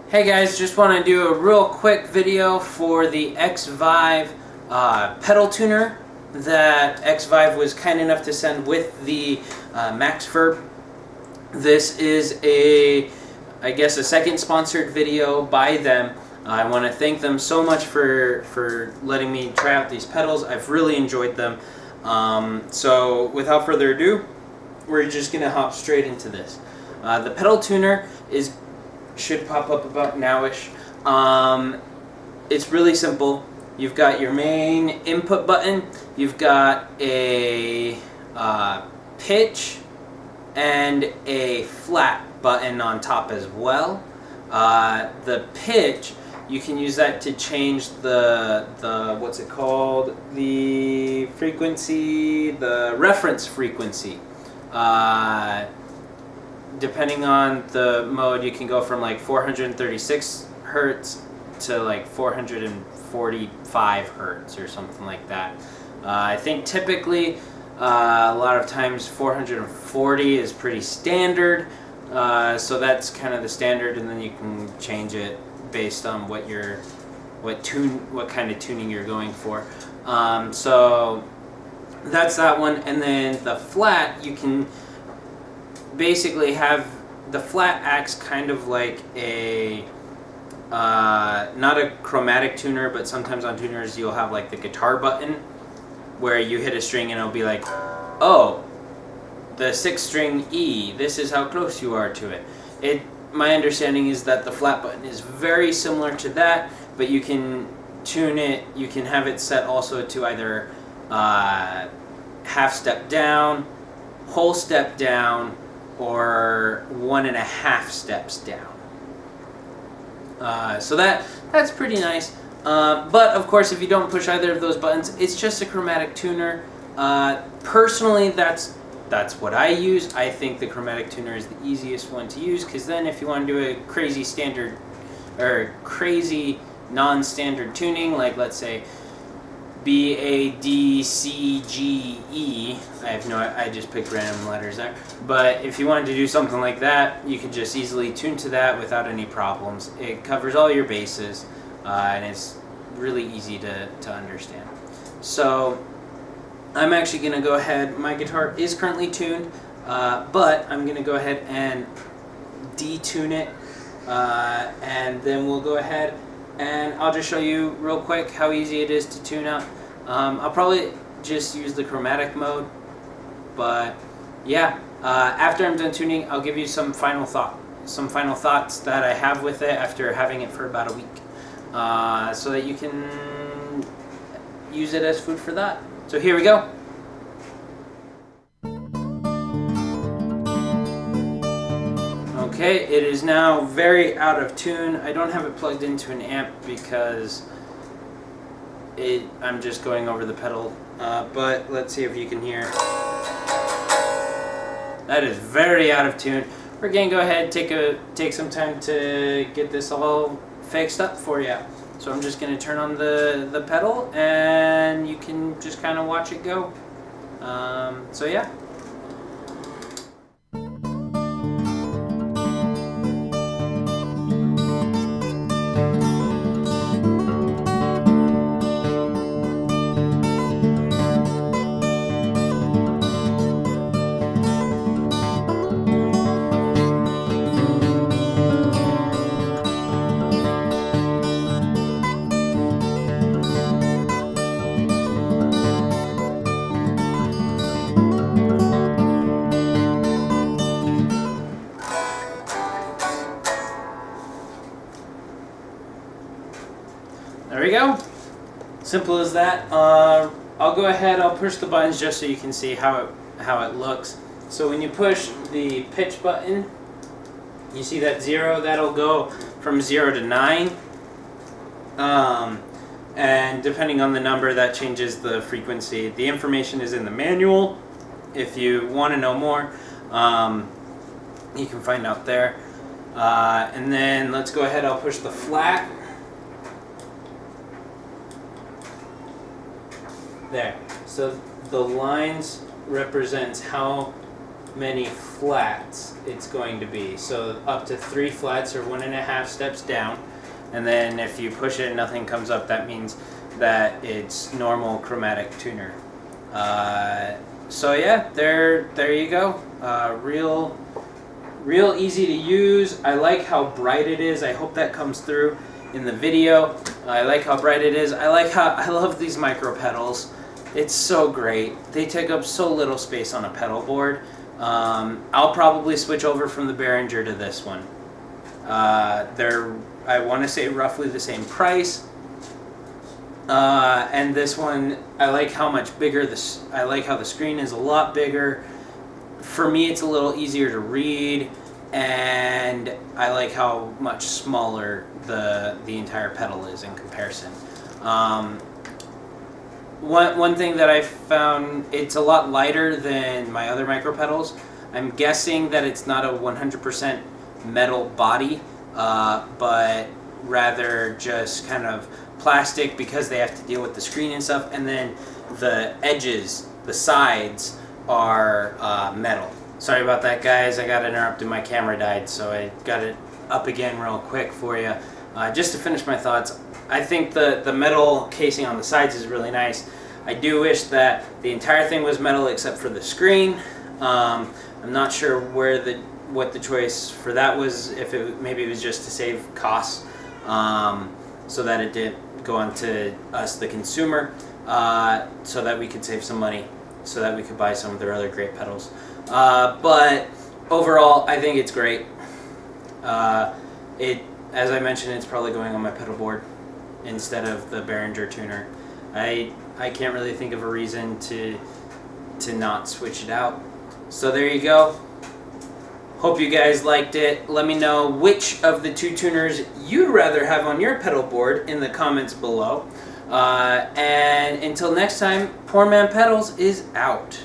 Hey guys, just want to do a real quick video for the Xvive pedal tuner that Xvive was kind enough to send with the Xvive. This is I guess a second sponsored video by them. I want to thank them so much for letting me try out these pedals. I've really enjoyed them. So without further ado, we're just going to hop straight into this. The pedal tuner should pop up about nowish. It's really simple. You've got your main input button. You've got a pitch and a flat button on top as well. The pitch, you can use that to change the what's it called? The frequency, the reference frequency. Depending on the mode, you can go from like 436 hertz to like 445 hertz or something like that. I think typically a lot of times 440 is pretty standard, so that's kind of the standard, and then you can change it based on what kind of tuning you're going for. So that's that one, and then the flat, you can basically have the flat acts kind of like a not a chromatic tuner, but sometimes on tuners you'll have like the guitar button where you hit a string and it'll be like, oh, the 6th string E, this is how close you are to it. My understanding is that the flat button is very similar to that, but you can tune it, you can have it set also to either half step down, whole step down, or 1.5 steps down. So that's pretty nice. But of course, if you don't push either of those buttons, it's just a chromatic tuner. Personally, that's what I use. I think the chromatic tuner is the easiest one to use, because then if you want to do a crazy standard or crazy non-standard tuning, like let's say B, A, D, C, G, E. I just picked random letters there. But if you wanted to do something like that, you could just easily tune to that without any problems. It covers all your bases, and it's really easy to understand. So I'm actually going to go ahead, my guitar is currently tuned, but I'm going to go ahead and detune it, and then we'll go ahead and I'll just show you real quick how easy it is to tune up. I'll probably just use the chromatic mode, but yeah, after I'm done tuning, I'll give you some final thoughts that I have with it after having it for about a week, so that you can use it as food for thought. So here we go. Okay, it is now very out of tune. I don't have it plugged into an amp because I'm just going over the pedal, but let's see if you can hear. That is very out of tune. We're gonna go ahead and take some time to get this all fixed up for you. So I'm just gonna turn on the pedal, and you can just kind of watch it go. So yeah. There we go. Simple as that. I'll go ahead, I'll push the buttons just so you can see how it looks. So when you push the pitch button, you see that 0, that'll go from 0 to 9. And depending on the number, that changes the frequency. The information is in the manual. If you want to know more, you can find out there. And then let's go ahead, I'll push the flat. There. So the lines represents how many flats it's going to be. So up to 3 flats or 1.5 steps down. And then if you push it and nothing comes up, that means that it's normal chromatic tuner. So yeah, there you go. Real easy to use. I like how bright it is. I hope that comes through in the video. I like how bright it is. I love these micro pedals. It's so great. They take up so little space on a pedal board. I'll probably switch over from the Behringer to this one. They're, I want to say, roughly the same price. And this one, I like how much bigger this. I like how the screen is a lot bigger. For me, it's a little easier to read, and I like how much smaller the entire pedal is in comparison. One thing that I found, it's a lot lighter than my other micro pedals. I'm guessing that it's not a 100% metal body, but rather just kind of plastic, because they have to deal with the screen and stuff, and then the edges, the sides, are metal. Sorry about that, guys. I got interrupted. My camera died, so I got it up again real quick for you. Just to finish my thoughts, I think the metal casing on the sides is really nice. I do wish that the entire thing was metal except for the screen. I'm not sure what the choice for that was. If maybe it was just to save costs, so that it didn't go on to us, the consumer, so that we could save some money, so that we could buy some of their other great pedals. But overall, I think it's great. As I mentioned, it's probably going on my pedal board instead of the Behringer tuner. I can't really think of a reason to not switch it out. So there you go. Hope you guys liked it. Let me know which of the 2 tuners you'd rather have on your pedal board in the comments below. And until next time, Poor Man Pedals is out.